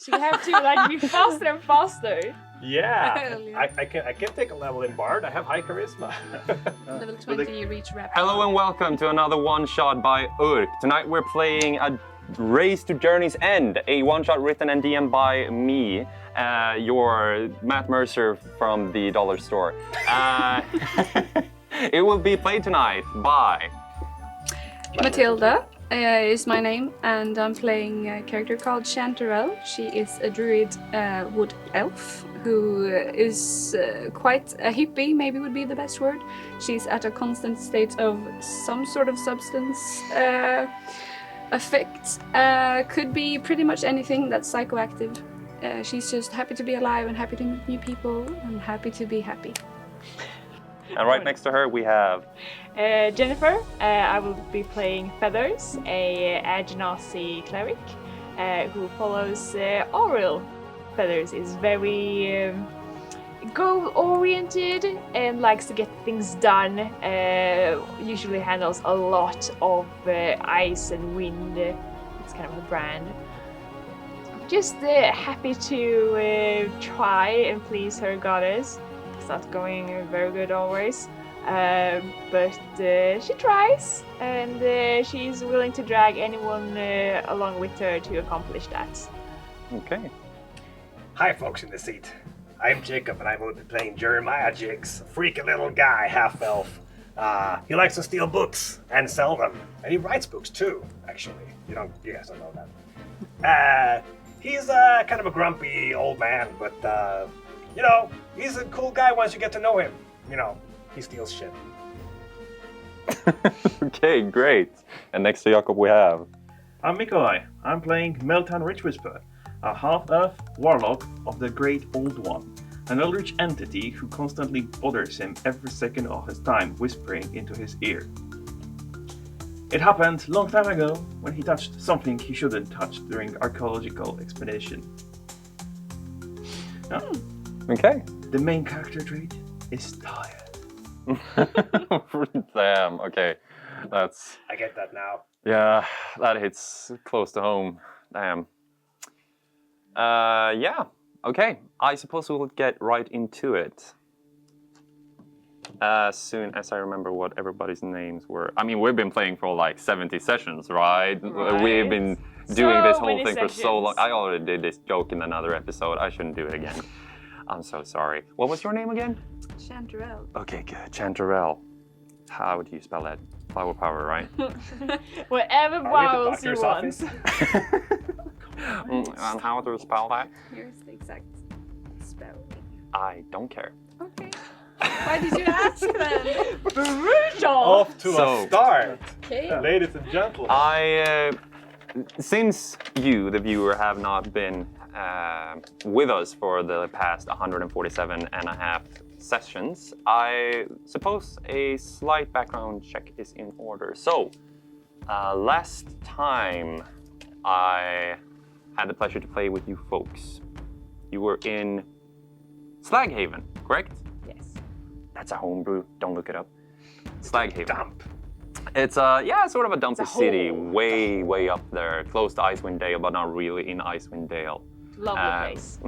So you have to like be faster and faster. Yeah, I can take a level in Bard. I have high charisma. Level 20, you reach rap. Hello and welcome to another one-shot by Urk. Tonight we're playing a Race to Journey's End, a one-shot written and DM'd by me, your Matt Mercer from the dollar store. It will be played tonight by... Matilda is my name, and I'm playing a character called Chanterelle. She is a druid wood elf who is quite a hippie, maybe would be the best word. She's at a constant state of some sort of substance effect. Could be pretty much anything that's psychoactive. She's just happy to be alive and happy to meet new people and happy to be happy. And right next to her we have... Jennifer. I will be playing Feathers, a Agenasi cleric who follows Auril. Feathers is very goal-oriented and likes to get things done. Usually handles a lot of ice and wind. It's kind of a brand. Just happy to try and please her goddess. It's not going very good always. But she tries, and she's willing to drag anyone along with her to accomplish that. Okay. Hi, folks in the seat. I'm Jacob, and I will be playing Jeremiah Jigs, a freaky little guy, half-elf. He likes to steal books and sell them, and he writes books too, actually. You guys don't know that. He's kind of a grumpy old man, but, he's a cool guy once you get to know him. He steals shit. Okay, great. And next to Jakob we have... I'm Mikolaj. I'm playing Meltan Richwhisper, a half-elf warlock of the Great Old One, an eldritch entity who constantly bothers him every second of his time, whispering into his ear. It happened long time ago when he touched something he shouldn't touch during archaeological expedition. Okay. The main character trait is tired. Damn, okay. That's... I get that now. Yeah, that hits close to home. Damn. Yeah, okay. I suppose we'll get right into it. As soon as I remember what everybody's names were. I mean, we've been playing for like 70 sessions, right? We've been doing this whole thing for so long. I already did this joke in another episode. I shouldn't do it again. I'm so sorry. What was your name again? Chanterelle. Okay, good. How do you spell that? Flower power, right? Whatever vowels you want. And how to spell that? Here's the exact spelling. I don't care. Okay. Why did you ask then? Brutal! Off to a start. Okay. Ladies and gentlemen. Since you, the viewer, have not been with us for the past 147 and a half sessions, I suppose a slight background check is in order. So, last time I had the pleasure to play with you folks, you were in Slaghaven, correct? Yes. That's a homebrew, don't look it up. Slaghaven. Dump. It's sort of a dumpy city, way up there, close to Icewind Dale, but not really in Icewind Dale. Lovely place.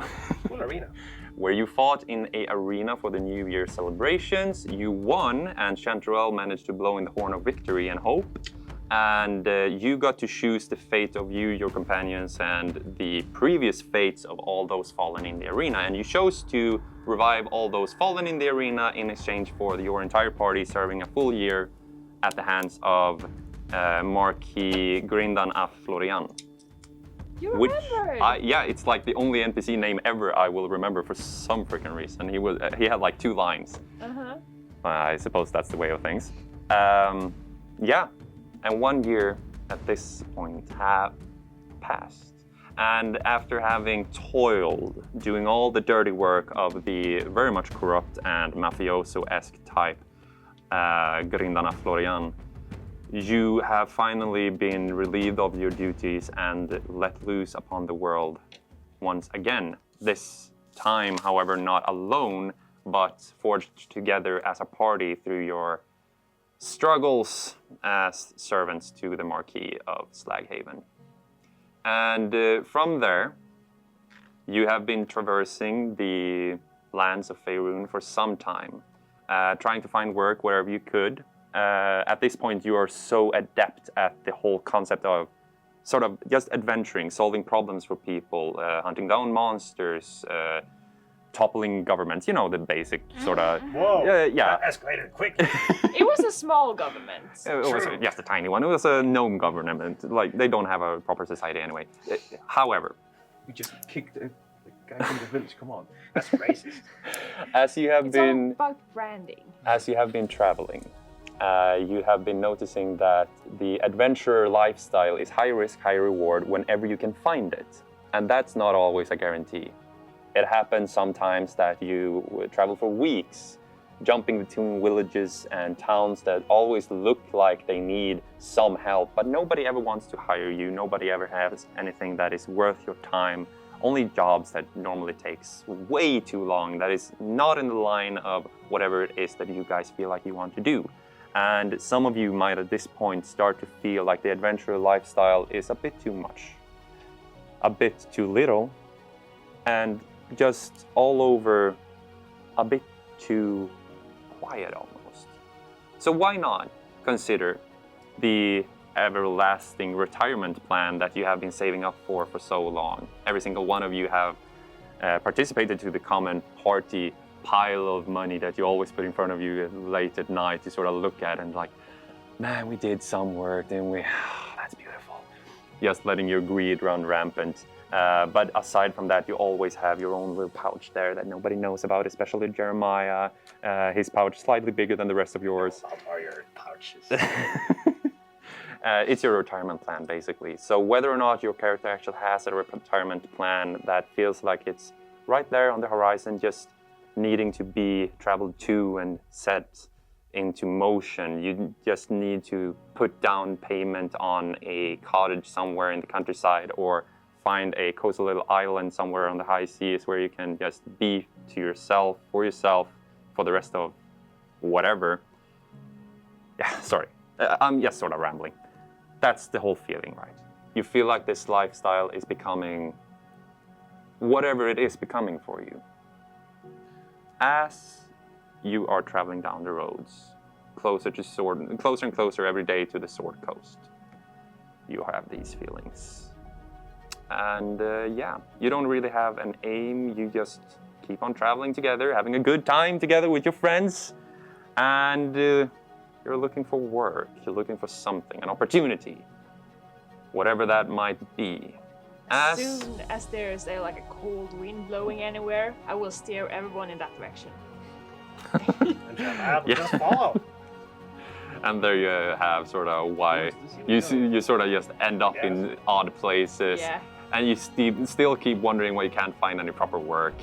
Cool arena. Where you fought in a arena for the New Year celebrations. You won, and Chanterelle managed to blow in the horn of victory and hope. And you got to choose the fate of you, your companions, and the previous fates of all those fallen in the arena. And you chose to revive all those fallen in the arena in exchange for your entire party serving a full year at the hands of Marquis Grindan af Florian. You remember? Yeah, it's like the only NPC name ever I will remember for some freaking reason. He had like 2 lines. I suppose that's the way of things. Yeah, and 1 year at this point have passed. And after having toiled, doing all the dirty work of the very much corrupt and mafioso-esque type Grindan af Florian, you have finally been relieved of your duties and let loose upon the world once again. This time, however, not alone, but forged together as a party through your struggles as servants to the Marquis of Slaghaven. And from there, You have been traversing the lands of Faerun for some time, trying to find work wherever you could. At this point, you are so adept at the whole concept of sort of just adventuring, solving problems for people, hunting down monsters, toppling governments, you know, the basic sort of... Whoa, yeah. that escalated quickly. It was a small government. It was just a tiny one. It was a gnome government. Like, they don't have a proper society anyway. However... We just kicked the guy from the village, come on. That's racist. As you have It's been... all about branding. As you have been traveling, you have been noticing that the adventurer lifestyle is high risk, high reward whenever you can find it. And that's not always a guarantee. It happens sometimes that you travel for weeks, jumping between villages and towns that always look like they need some help, but nobody ever wants to hire you. Nobody ever has anything that is worth your time. Only jobs that normally takes way too long, that is not in the line of whatever it is that you guys feel like you want to do. And some of you might at this point start to feel like the adventurer lifestyle is a bit too much, a bit too little, and just all over a bit too quiet almost. So why not consider the everlasting retirement plan that you have been saving up for so long? Every single one of you have participated to the common party pile of money that you always put in front of you late at night to sort of look at and like, man, we did some work, didn't we? That's beautiful. Just letting your greed run rampant. But aside from that, you always have your own little pouch there that nobody knows about, especially Jeremiah. His pouch slightly bigger than the rest of yours. What are your pouches? It's your retirement plan, basically. So whether or not your character actually has a retirement plan that feels like it's right there on the horizon, just needing to be traveled to and set into motion, you just need to put down payment on a cottage somewhere in the countryside or find a coastal little island somewhere on the high seas where you can just be to yourself, for the rest of whatever. Yeah, sorry. I'm just sort of rambling. That's the whole feeling, right? You feel like this lifestyle is becoming whatever it is becoming for you. As you are traveling down the roads, closer and closer every day to the Sword Coast, you have these feelings. And yeah, you don't really have an aim. You just keep on traveling together, having a good time together with your friends. And you're looking for work. You're looking for something, an opportunity, whatever that might be. As soon as there's like a cold wind blowing anywhere, I will steer everyone in that direction. And Jeremiah will just follow. And there you have sort of why you sort of just end up in odd places. Yeah. And you still keep wondering why you can't find any proper work.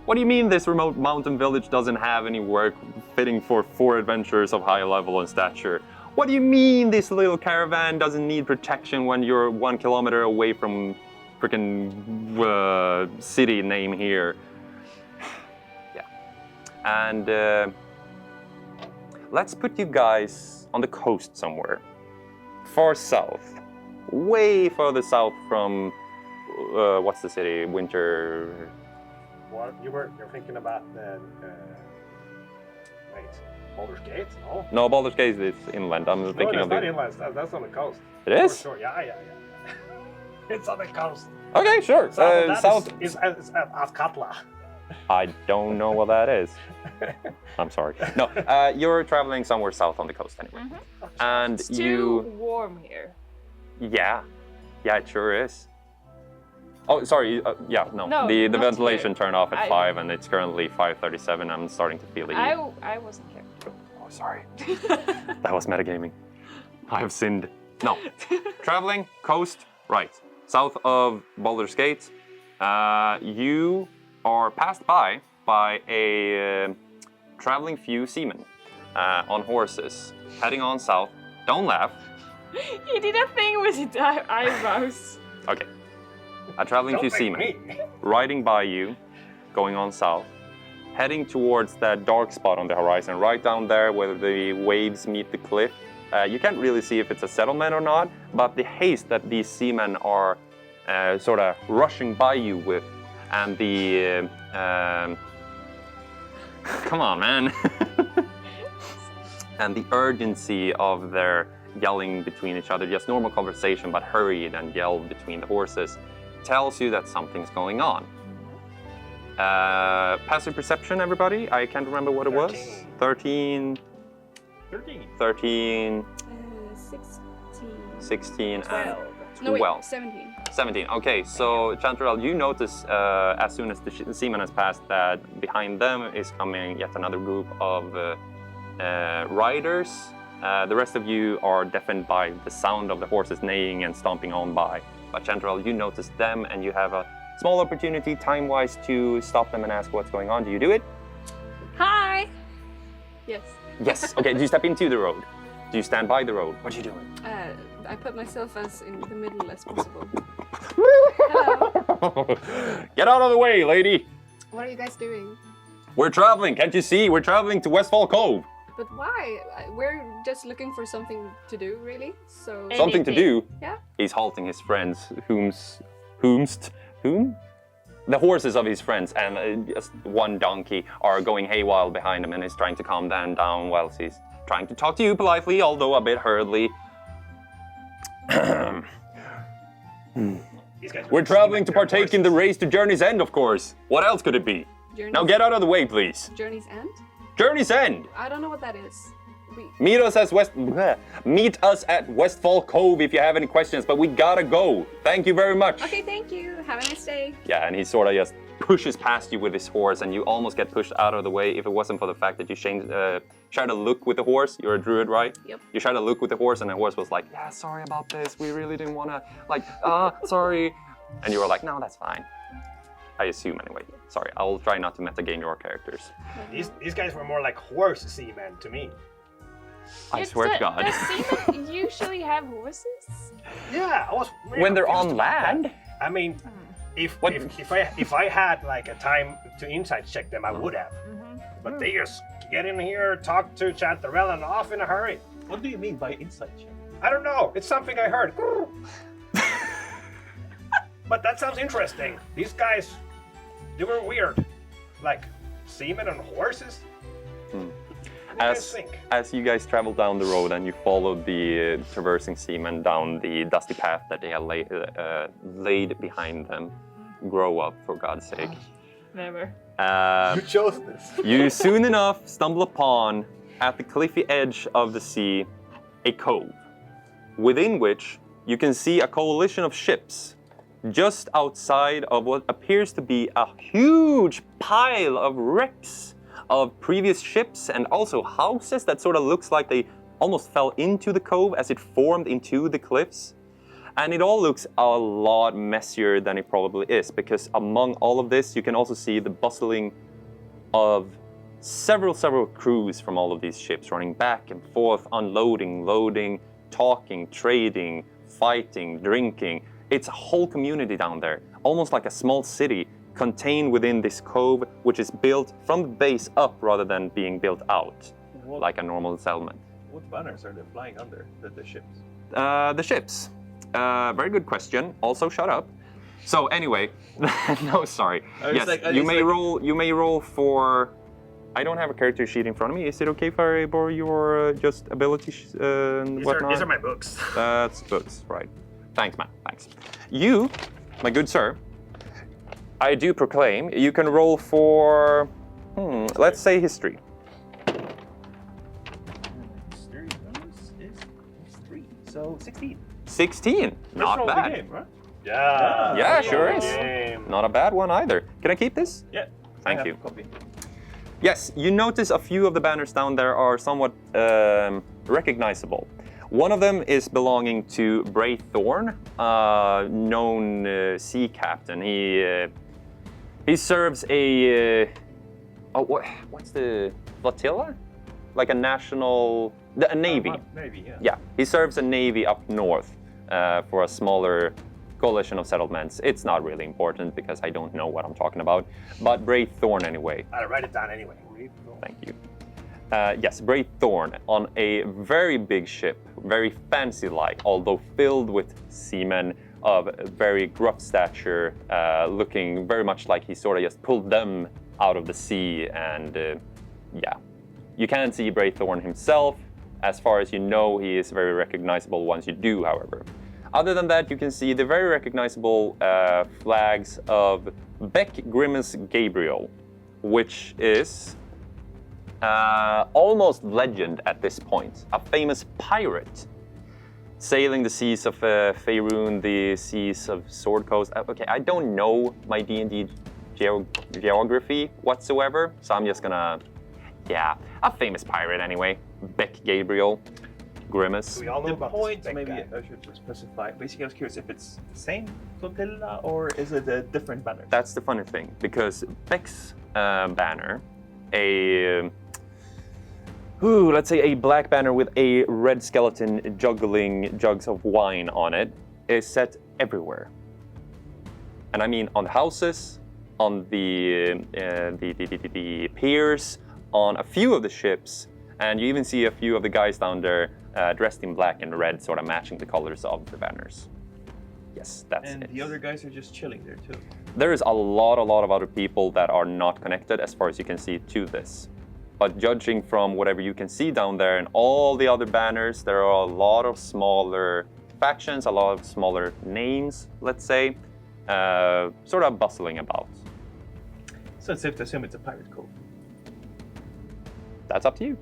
What do you mean this remote mountain village doesn't have any work fitting for 4 adventurers of high level and stature? What do you mean this little caravan doesn't need protection when you're 1 kilometer away from freaking city name here? Yeah. And let's put you guys on the coast somewhere. Far south. Way further south from, what's the city? Winter... What you're thinking about the wait, Baldur's Gate? No. No, Baldur's Gate is inland. I'm thinking no, of that's the... not inland. That's on the coast. It is? For sure. Yeah. It's on the coast. Okay, sure. South is Askatla. I don't know what that is. I'm sorry. No, you're traveling somewhere south on the coast anyway. Mm-hmm. And It's too warm here. Yeah, it sure is. Oh, sorry. No. The not ventilation here. turned off at 5, and it's currently 5:37. I'm starting to feel it. I wasn't here. Oh, sorry. That was metagaming. I have sinned. No. Traveling coast, right. South of Baldur's Gate. You are passed by a traveling few seamen on horses, heading on south. Don't laugh. He did a thing with his eyebrows. Okay. A traveling few seamen riding by you, going on south, heading towards that dark spot on the horizon, right down there where the waves meet the cliff. You can't really see if it's a settlement or not, but the haste that these seamen are sort of rushing by you with and the come on, man, and the urgency of their yelling between each other, just normal conversation, but hurried and yelled between the horses, tells you that something's going on. Passive perception, everybody. I can't remember what it was. 13. 16. 16 and 12. No, wait, 17. 17. Okay, so Chanterelle, you notice as soon as the seaman has passed that behind them is coming yet another group of riders. The rest of you are deafened by the sound of the horses neighing and stomping on by. But Chanterelle, you notice them and you have a small opportunity time-wise to stop them and ask what's going on. Do you do it? Hi! Yes. Yes. Okay, do you step into the road? Do you stand by the road? What are you doing? I put myself as in the middle as possible. Hello. Get out of the way, lady! What are you guys doing? We're traveling, can't you see? We're traveling to Westfall Cove. But why? We're just looking for something to do, really. So Something to do? Yeah. He's halting his friends, whom? The horses of his friends and just one donkey are going haywire behind him and is trying to calm them down whilst he's trying to talk to you politely, although a bit hurriedly. We're traveling to partake in the race to Journey's End, of course. What else could it be? Now get out of the way, please. Journey's End? Journey's End. I don't know what that is. Meet us at Westfall Cove if you have any questions, but we gotta go. Thank you very much. Okay, thank you. Have a nice day. Yeah, and he sort of just pushes past you with his horse, and you almost get pushed out of the way if it wasn't for the fact that you try to look with the horse. You're a druid, right? Yep. You try to look with the horse, and the horse was like, yeah, sorry about this. We really didn't want to, sorry. And you were like, no, that's fine. I assume anyway. Sorry, I will try not to metagame your characters. These guys were more like horse seamen to me. I swear to God. Does seamen usually have horses? Yeah, I was really When they're confused on about that. land? I mean, if I had like a time to insight check them, I would have. But they just get in here, talk to Chanterelle, and off in a hurry. What do you mean by insight check? I don't know. It's something I heard. But that sounds interesting. These guys, they were weird. Like seamen on horses. As you guys travel down the road and you follow the traversing seamen down the dusty path that they have laid behind them, grow up, for God's sake. Never. You chose this. You soon enough stumble upon, at the cliffy edge of the sea, a cove, within which you can see a coalition of ships just outside of what appears to be a huge pile of wrecks of previous ships and also houses that sort of looks like they almost fell into the cove as it formed into the cliffs. And it all looks a lot messier than it probably is, because among all of this you can also see the bustling of several crews from all of these ships running back and forth, unloading, loading, talking, trading, fighting, drinking. It's a whole community down there, almost like a small city contained within this cove, which is built from the base up rather than being built out like a normal settlement. What banners are they flying under the ships? The ships. Very good question. Also, shut up. So anyway, no, sorry. Yes, you may roll for. I don't have a character sheet in front of me. Is it okay if I borrow your just ability and whatnot? These are my books. That's books, right? Thanks, man. Thanks. You, my good sir, I do proclaim you can roll for, let's say history. History is 3, so 16. 16, not bad. Game, right? Yeah, sure is. Game. Not a bad one either. Can I keep this? Yeah. Thank you. A copy. Yes, you notice a few of the banners down there are somewhat recognizable. One of them is belonging to Bray Thorn, known sea captain. He serves a what's the flotilla? Like a national, a navy. Navy, yeah. Yeah, he serves a navy up north for a smaller coalition of settlements. It's not really important because I don't know what I'm talking about. But Bray Thorn anyway. I'll write it down anyway. Thank you. Yes, Bray Thorn on a very big ship, very fancy-like, although filled with seamen of very gruff stature, looking very much like he sort of just pulled them out of the sea. And yeah, you can't see Braithorn himself. As far as you know, he is very recognizable once you do, however. Other than that, you can see the very recognizable flags of Beck Grimace Gabriel, which is almost legend at this point. A famous pirate sailing the seas of Faerun, the seas of Sword Coast. Okay, I don't know my D&D geography whatsoever, so I'm just gonna, yeah, a famous pirate anyway. Beck Gabriel Grimace. We all know The about point, this big maybe guy. I should just specify. Basically, I was curious if it's the same flotilla or is it a different banner? That's the funny thing, because Beck's banner, let's say a black banner with a red skeleton juggling jugs of wine on it, is set everywhere. And I mean on the houses, on the piers, on a few of the ships, and you even see a few of the guys down there dressed in black and red, sort of matching the colors of the banners. Yes, that's And it. the other guys are just chilling there too. There is a lot of other people that are not connected, as far as you can see, to this. But judging from whatever you can see down there and all the other banners, there are a lot of smaller factions, a lot of smaller names, let's say, sort of bustling about. So it's safe to assume it's a pirate cove. That's up to you.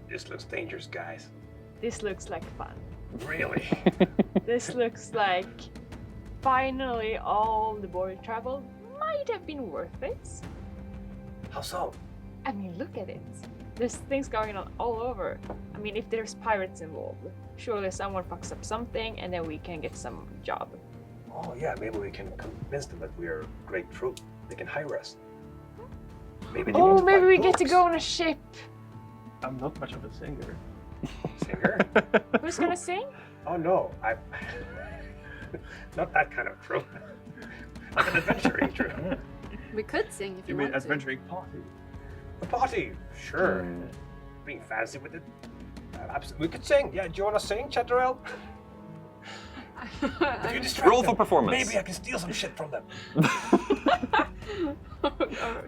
This looks dangerous, guys. This looks like fun. Really? This looks like finally all the border travel might have been worth it. How so? I mean, look at it. There's things going on all over. I mean, if there's pirates involved, surely someone fucks up something and then we can get some job. Oh yeah, maybe we can convince them that we are a great troupe. They can hire us. Maybe they want Oh, to maybe buy we get to books. go on a ship. I'm not much of a singer. Singer? Who's gonna sing? Oh no, I'm not that kind of troupe. Like an adventuring troupe. We could sing if You you mean want to. adventuring party? A party, sure. Being fancy with it. We could sing. Yeah, do you want to sing, Chatterell? If you distract Roll for them, performance. maybe I can steal some shit from them.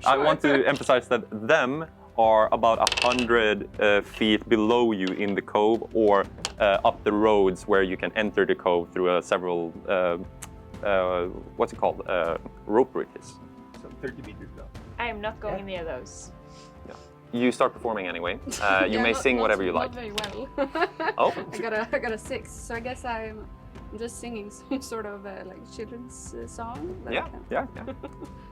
I want to emphasize that them are about 100 feet below you in the cove, or up the roads where you can enter the cove through several, what's it called, rope bridges. So 30 meters down. I am not going near those. You start performing anyway. You Yeah, may not- sing not- whatever you like. Not very well. Oh. I got a 6, so I guess I'm just singing some sort of like children's song. that I Yeah, can- yeah, yeah.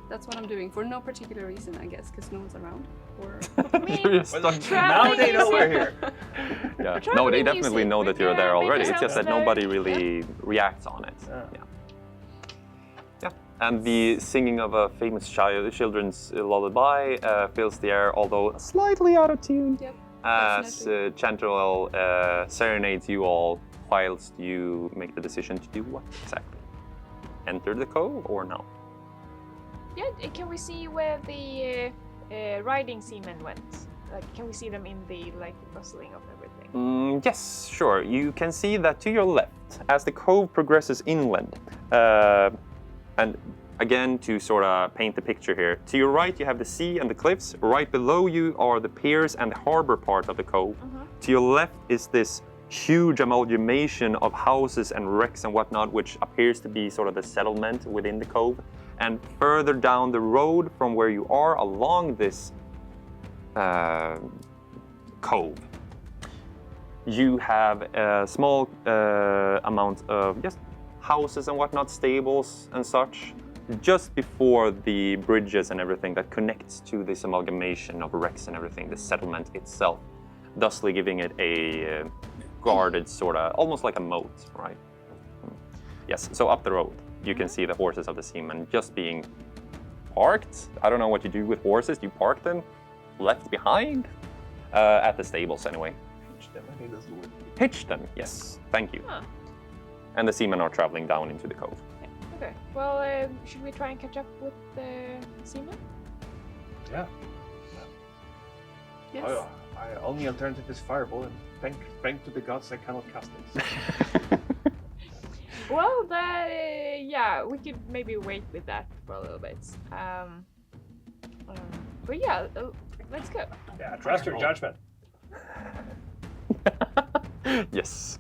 That's what I'm doing for no particular reason, I guess, because no one's around. Or You're just stuck. Now they know we're music. here. Yeah. No, Traveling they definitely music, know that you're there make already. It's yourself just that slow. nobody really reacts on it. Ah. Yeah. Yeah. And the singing of a famous children's lullaby fills the air, although slightly out of tune, Yep, as definitely. Chanterelle serenades you all whilst you make the decision to do what exactly? Enter the cove or no? Yeah, can we see where the riding seamen went? Like, can we see them in the rustling of everything? Yes, sure. You can see that to your left, as the cove progresses inland, and again, to sort of paint the picture here, to your right you have the sea and the cliffs. Right below you are the piers and the harbor part of the cove. To your left is this huge amalgamation of houses and wrecks and whatnot, which appears to be sort of the settlement within the cove. And further down the road from where you are, along this cove, you have a small amount of just houses and whatnot, stables and such, just before the bridges and everything that connects to this amalgamation of wrecks and everything, the settlement itself, thusly giving it a guarded sort of, almost like a moat, right? Yes, so up the road, you can see the horses of the seamen just being parked. I don't know what you do with horses. You park them, left behind, at the stables anyway. Pitch them, I think that's the word. Pitch them, yes, thank you. Huh. And the seamen are traveling down into the cove. Okay. Well, should we try and catch up with the seamen? Yeah. yes. Oh, my only alternative is fireball, and thank to the gods I cannot cast it. Well, yeah, we could maybe wait with that for a little bit. But yeah, let's go. Yeah, trust your judgment. Yes.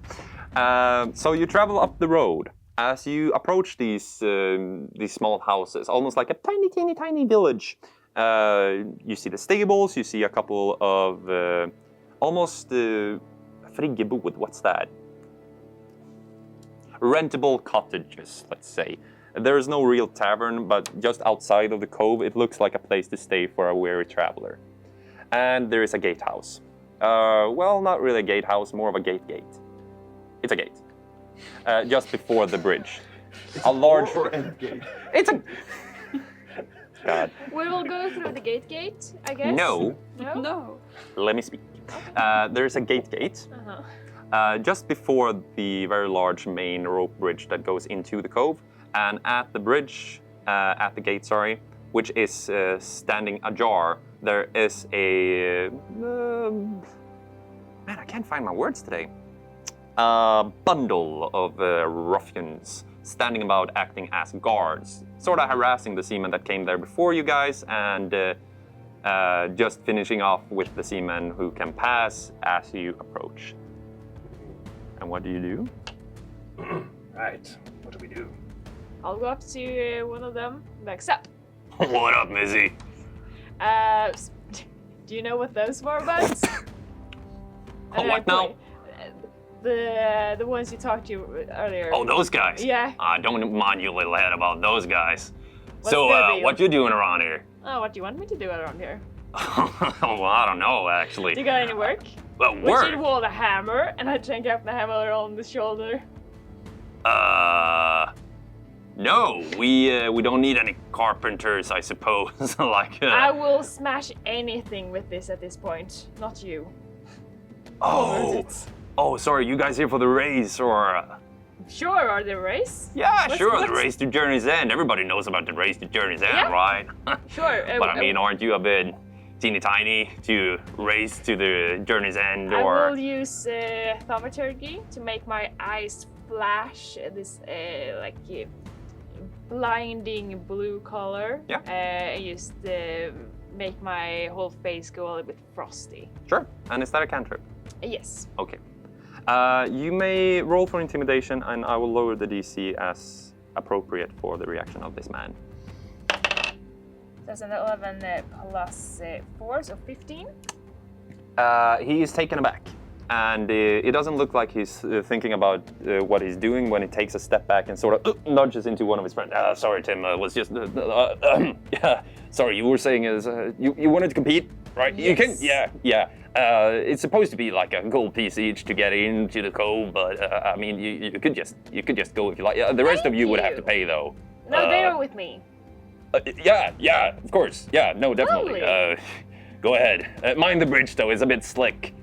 So you travel up the road. As you approach these small houses, almost like a tiny village, you see the stables. You see a couple of almost friggebod. What's that? Rentable cottages, let's say. There is no real tavern, but just outside of the cove, it looks like a place to stay for a weary traveler. And there is a gatehouse. Well, not really a gatehouse, more of a gate. It's a gate. Just before the bridge. A large... Gate. It's a... God. We will go through the gate, I guess. No. No. Let me speak. There's a gate. Uh-huh. Just before the very large main rope bridge that goes into the cove, and at the bridge, at the gate, which is standing ajar, there is a... man, I can't find my words today. A bundle of ruffians standing about acting as guards, sort of harassing the seamen that came there before you guys, and just finishing off with the seamen who can pass as you approach. And what do you do? Right, what do we do? I'll go up to one of them, like, so. What up, Mizzy? Do you know what those were about? What now? The ones you talked to earlier. Oh, those guys? Yeah. Don't mind you, little head, about those guys. What's So, their deal? what you doing around here? Oh, what do you want me to do around here? Well, I don't know, actually. Do you got any work? Well, We work? should hold a hammer, and I take up the hammer on the shoulder. No, we don't need any carpenters, I suppose. Like, I will smash anything with this at this point, not you. oh, sorry, you guys here for the race, or? Sure, or the race? Yeah, What's- sure, the what's- race to Journey's End. Everybody knows about the race to Journey's End, Yeah. right? Sure. But I mean, aren't you a bit teeny tiny to race to the Journey's End, I or? will use thaumaturgy to make my eyes flash this blinding blue color. Yeah. And just make my whole face go a little bit frosty. Sure, and is that a cantrip? Yes. Okay. You may roll for intimidation, and I will lower the DC as appropriate for the reaction of this man. That's an 11 plus 4, so 15. He is taken aback, and it doesn't look like he's thinking about what he's doing when he takes a step back and sort of nudges into one of his friends. Sorry, Tim, was just... yeah, sorry, you were saying you wanted to compete, right? Yes. You can... Yeah. It's supposed to be like a gold piece each to get into the cove, but I mean, you could just go if you like. The rest of you would have to pay, though. No, they are with me. Yeah, of course. Yeah, no, definitely. Lovely. Go ahead. Mind the bridge, though, it's a bit slick.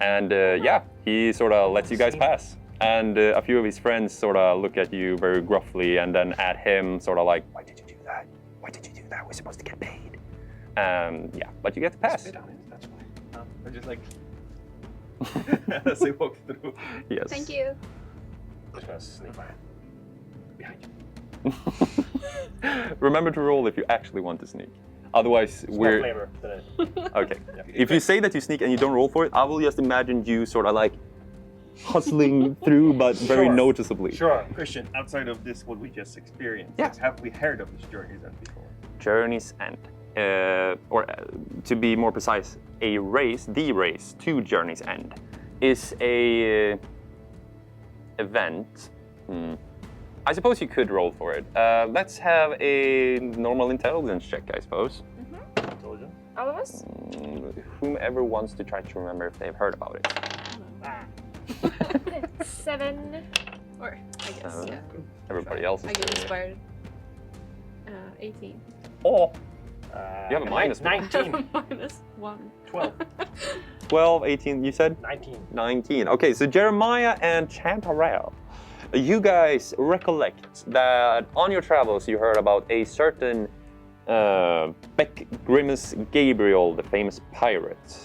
And yeah, he sort of lets you guys pass. And a few of his friends sort of look at you very gruffly, and then at him, sort of like, "Why did you do that? Why did you do that? We're supposed to get paid." Yeah, but you get to pass. Spit on it, that's why. I just like as they walk through. Yes. Thank you. I'm just gonna sneak by behind you. Remember to roll if you actually want to sneak. Otherwise, Small we're flavor. okay. If you say that you sneak and you don't roll for it, I will just imagine you sort of like hustling through, but very Sure. noticeably. Sure. Christian, outside of this, what we just experienced, Yeah. have we heard of this Journey's End before? Journey's End, or to be more precise, the race to Journey's End, is a event. I suppose you could roll for it. Let's have a normal intelligence check, I suppose. Intelligence. All of us? Whomever wants to try to remember if they've heard about it. 7. Or, I guess, yeah. Everybody else is I get doing it. inspired. 18. Oh, you have a minus 19. Minus 1. 12. 12, 18, you said? 19. 19. Okay, so Jeremiah and Chantarelle, you guys recollect that on your travels you heard about a certain Beck Grimace Gabriel, the famous pirate,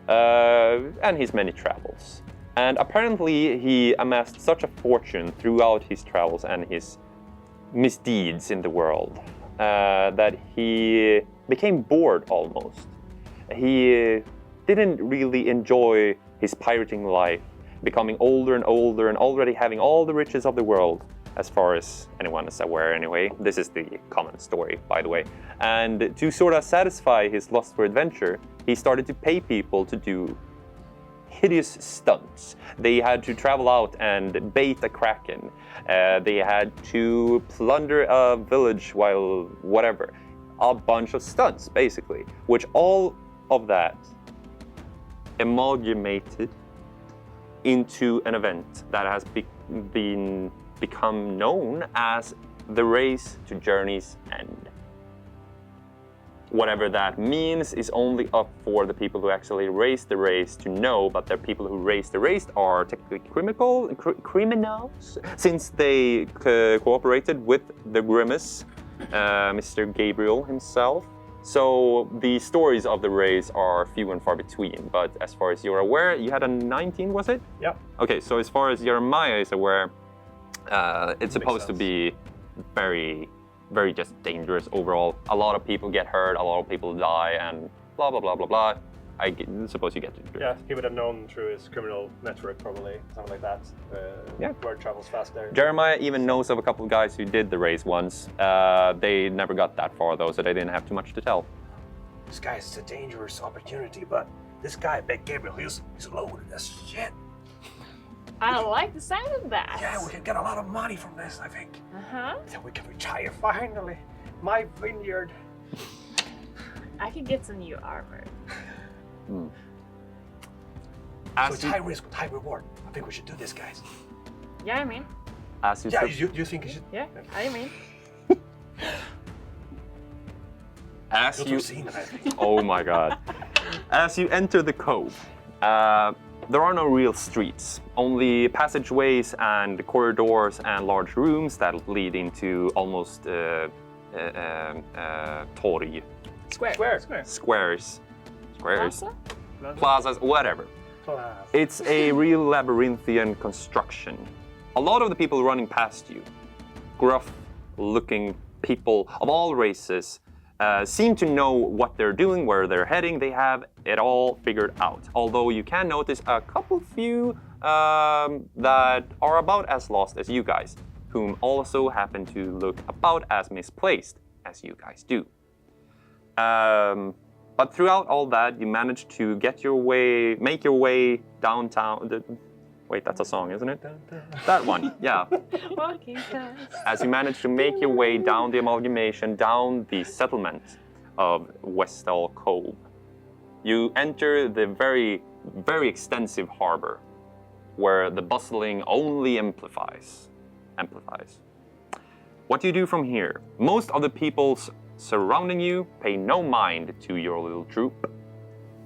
and his many travels. And apparently he amassed such a fortune throughout his travels and his misdeeds in the world that he became bored almost. He didn't really enjoy his pirating life, becoming older and older and already having all the riches of the world, as far as anyone is aware anyway. This is the common story, by the way. And to sort of satisfy his lust for adventure, he started to pay people to do hideous stunts. They had to travel out and bait a kraken. They had to plunder a village while whatever. A bunch of stunts, basically, which all of that amalgamated into an event that has become known as the Race to Journey's End. Whatever that means is only up for the people who actually race the race to know, but the people who race the race are technically criminals, since they cooperated with the Grimace, Mr. Gabriel himself. So the stories of the race are few and far between, but as far as you're aware, you had a 19, was it? Yep. Okay, so as far as Jeremiah is aware, it's supposed to be very, very just dangerous overall. A lot of people get hurt, a lot of people die, and blah, blah, blah, blah, blah. I suppose you get to do it. Yeah, he would have known through his criminal network, probably, something like that. Yeah. Word travels fast there. Jeremiah even knows of a couple of guys who did the race once. They never got that far though, so they didn't have too much to tell. This guy's a dangerous opportunity, but this guy, Big Gabriel, he's loaded as shit. I like the sound of that. Yeah, we can get a lot of money from this, I think. Uh-huh. Then we can retire finally. My vineyard. I could get some new armor. So it's high risk with high reward. I think we should do this, guys. Yeah, I mean. As you Yeah, said- you think you should? Yeah, I mean. as You'll you see it, I think. Oh my god. As you enter the cove, there are no real streets, only passageways and corridors and large rooms that lead into almost torg, Square. squares, Plaza? plazas, whatever. It's a real labyrinthian construction. A lot of the people running past you, gruff-looking people of all races, seem to know what they're doing, where they're heading. They have it all figured out. Although you can notice a couple few that are about as lost as you guys, whom also happen to look about as misplaced as you guys do. But throughout all that, you manage to make your way downtown. Wait, that's a song, isn't it? That one, yeah. Walking fast. As you manage to make your way down the amalgamation, down the settlement of Westall Cove, you enter the very, very extensive harbor, where the bustling only amplifies. What do you do from here? Most of the people surrounding you pay no mind to your little troop.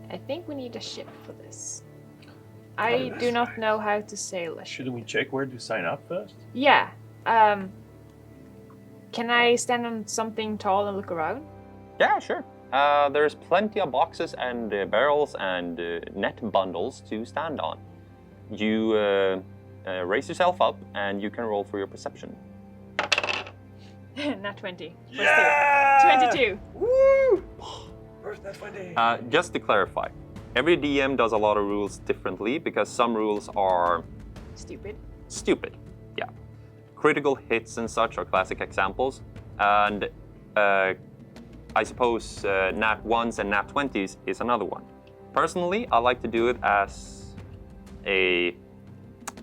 I think we need a ship for this. I do not know how to sail a ship. Shouldn't we check where to sign up first? Yeah. Can I stand on something tall and look around? Yeah, sure. There's plenty of boxes and barrels and net bundles to stand on. You raise yourself up and you can roll for your perception. Not 20. Yeah! 22. Woo! First nat 20. Just to clarify, every DM does a lot of rules differently because some rules are Stupid. Yeah. Critical hits and such are classic examples. And I suppose nat 1s and nat 20s is another one. Personally, I like to do it as a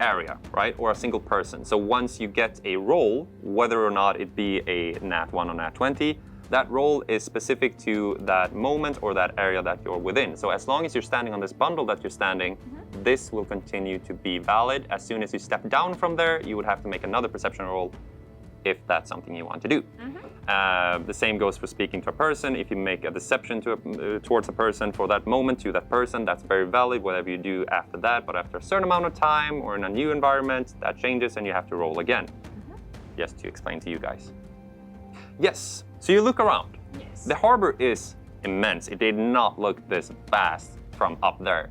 area, right? Or a single person. So once you get a roll, whether or not it be a nat 1 or nat 20, that roll is specific to that moment or that area that you're within. So as long as you're standing on this bundle that you're standing, this will continue to be valid. As soon as you step down from there, you would have to make another perception roll if that's something you want to do. The same goes for speaking to a person. If you make a deception towards a person for that moment to that person, that's very valid, whatever you do after that. But after a certain amount of time or in a new environment, that changes and you have to roll again. Just to explain to you guys. Yes, so you look around. Yes. The harbor is immense. It did not look this vast from up there.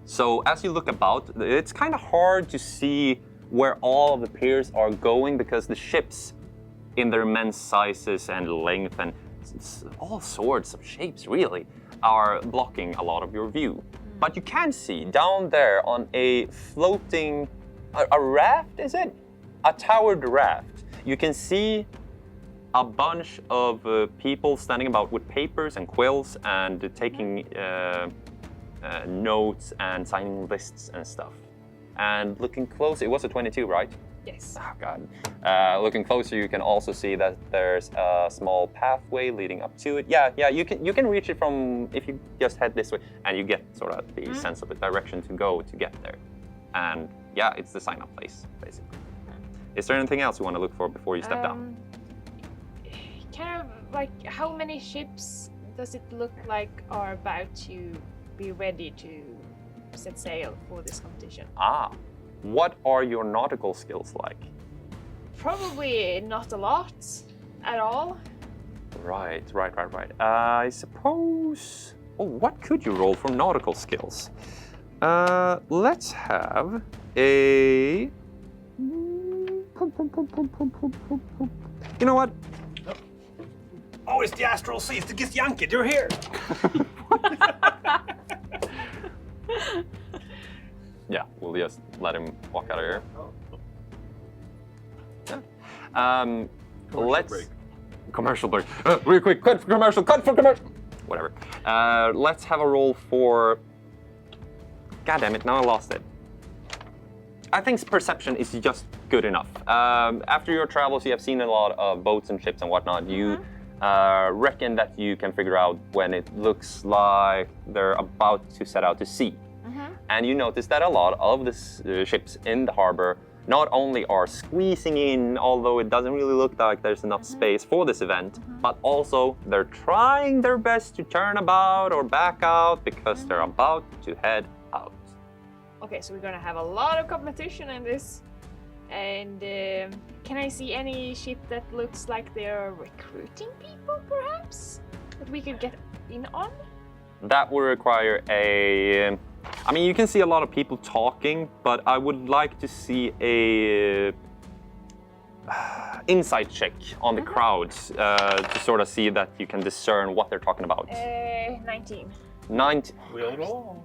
So as you look about, it's kind of hard to see where all of the piers are going because the ships, in their immense sizes and length and all sorts of shapes really, are blocking a lot of your view. But you can see down there on a floating, a raft, is it? A towered raft. You can see a bunch of people standing about with papers and quills and taking notes and signing lists and stuff. And looking close, it was a 22, right? Yes. Oh God. Looking closer, you can also see that there's a small pathway leading up to it. Yeah, you can reach it from, if you just head this way, and you get sort of the sense of the direction to go to get there. And yeah, it's the sign-up place, basically. Is there anything else you want to look for before you step down? Kind of like, how many ships does it look like are about to be ready to set sail for this competition? What are your nautical skills like? Probably not a lot at all. Right. I suppose... Oh, what could you roll for nautical skills? Let's have a... You know what? Oh, it's the Astral Seas, the Githyanki, you're here! Yeah, we'll just let him walk out of here. Yeah. Let's... break. Commercial break. Real quick, cut for commercial. Whatever. Let's have a roll for... God damn it, now I lost it. I think perception is just good enough. After your travels, you have seen a lot of boats and ships and whatnot. You reckon that you can figure out when it looks like they're about to set out to sea. And you notice that a lot of the ships in the harbor not only are squeezing in, although it doesn't really look like there's enough space for this event, but also they're trying their best to turn about or back out because they're about to head out. Okay, so we're gonna have a lot of competition in this. And can I see any ship that looks like they're recruiting people, perhaps? That we could get in on? That would require a... I mean, you can see a lot of people talking, but I would like to see a insight check on the crowds to sort of see that you can discern what they're talking about. 19. 19. We'll roll.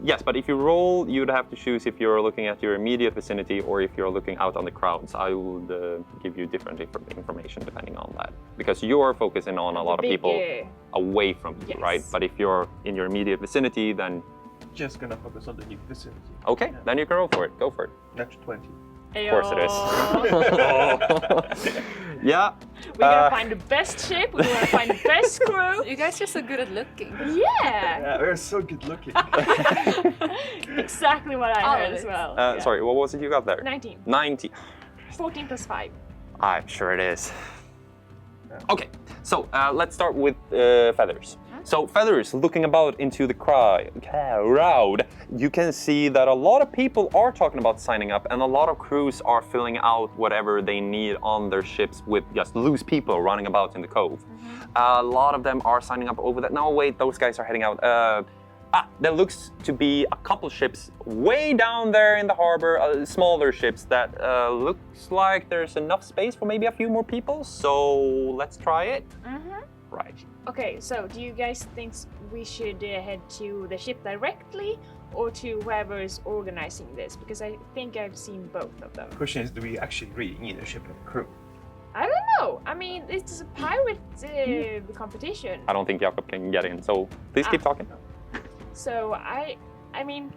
Yes, but if you roll, you'd have to choose if you're looking at your immediate vicinity or if you're looking out on the crowds. I would give you different information depending on that. Because you're focusing on a lot of people away from you, right? But if you're in your immediate vicinity, then... Just gonna focus on the new vicinity. Okay, then you can roll for it. Go for it. Natural 20. Of course it is. Yeah. We're gonna find the best ship, we're gonna find the best crew. You guys are so good at looking. Yeah! Yeah, we're so good looking. Exactly what I heard as well. Yeah. Sorry, what was it you got there? 19. 19. 14 plus 5. I'm sure it is. Okay, so let's start with Feathers. So Feathers, looking about into the crowd, you can see that a lot of people are talking about signing up and a lot of crews are filling out whatever they need on their ships with just loose people running about in the cove. A lot of them are signing up over that. No, wait, those guys are heading out. There looks to be a couple ships way down there in the harbor, smaller ships that looks like there's enough space for maybe a few more people. So let's try it. Right. Okay, so do you guys think we should head to the ship directly or to whoever is organizing this? Because I think I've seen both of them. The question is, do we actually really need a ship and a crew? I don't know. I mean, it's a pirate competition. I don't think Jakob can get in, so please keep talking. So I mean,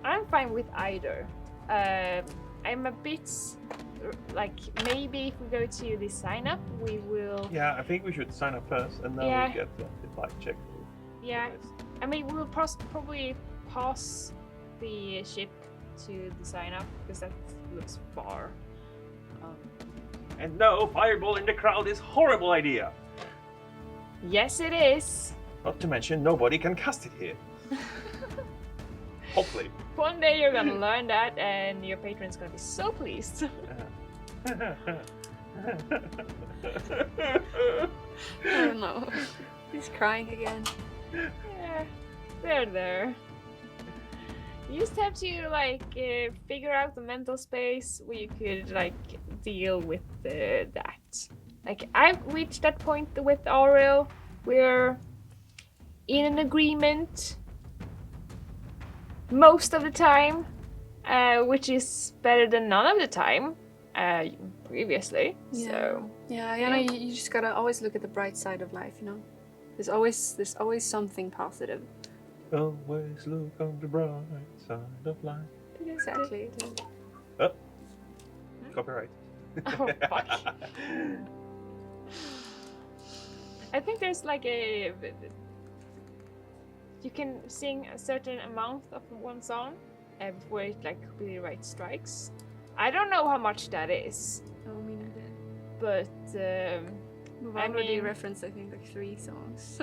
I'm fine with either. I'm a bit like, maybe if we go to the sign up, we will. Yeah, I think we should sign up first and then we get the flight check. Yeah, I mean, we'll probably pass the ship to the sign up because that looks far. And no, fireball in the crowd is a horrible idea. Yes, it is. Not to mention, nobody can cast it here. Hopefully. One day you're gonna learn that, and your patron's gonna be so pleased. Oh no, he's crying again. Yeah, they're there. You just have to figure out the mental space where you could deal with that. I've reached that point with Aurel. We're in an agreement most of the time, which is better than none of the time previously. Yeah. So Yeah, you just gotta always look at the bright side of life, you know. There's always something positive. Always look on the bright side of life. Exactly. Oh, copyright. Oh, fuck. I think there's you can sing a certain amount of one song before it copyright strikes. I don't know how much that is, Oh, me neither. but We've I already mean- referenced, I think, 3 songs.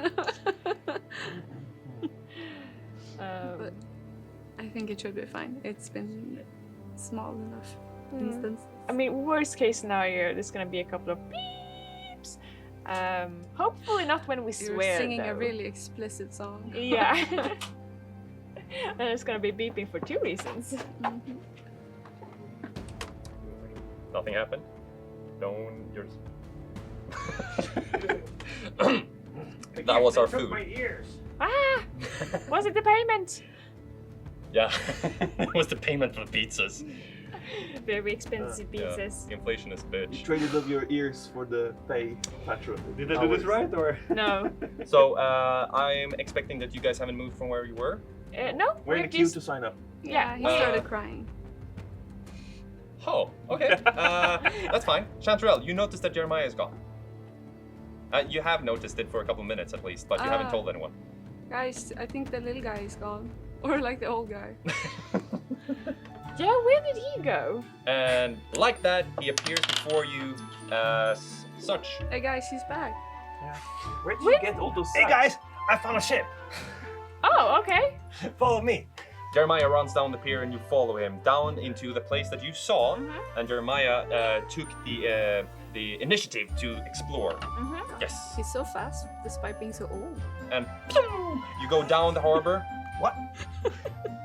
But I think it should be fine. It's been small enough instance. I mean, worst case scenario, there's gonna be a couple of beeps. Hopefully not when we You're swear. singing a though. really explicit song. Yeah. And it's gonna be beeping for 2 reasons. Nothing happened. Don't yours. That was our Took food. my ears. Ah! Was it the payment? Yeah, it was the payment for the pizzas. Very expensive pizzas. Yeah. Inflation is a You bitch. traded up your ears for the pay patron. Did I do this right or? No. So I'm expecting that you guys haven't moved from where you were. No, We're in we're the queue just... to sign up. Yeah, he started crying. Oh, okay. That's fine. Chanterelle, you noticed that Jeremiah is gone. You have noticed it for a couple minutes at least, but you haven't told anyone. Guys, I think the little guy is gone. Or the old guy. Yeah, where did he go? And like that, he appears before you as such. Hey guys, he's back. Where did you get all those Hey sacks? guys, I found a ship. Oh, okay. Follow me. Jeremiah runs down the pier and you follow him down into the place that you saw. And Jeremiah took the initiative to explore. Yes. He's so fast, despite being so old. And pew, you go down the harbor. What?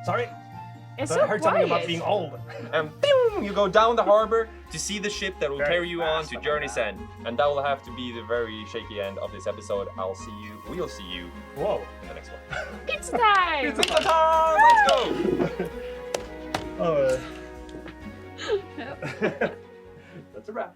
Sorry? It's But so I heard something about quiet. being old. And pew, you go down the harbor to see the ship that will Very carry you on fast, to oh my Journey's God. End. And that will have to be the very shaky end of this episode. We'll see you Whoa. in the next one. Pizza time! Pizza time! Let's go! Oh. Yeah. That's a wrap.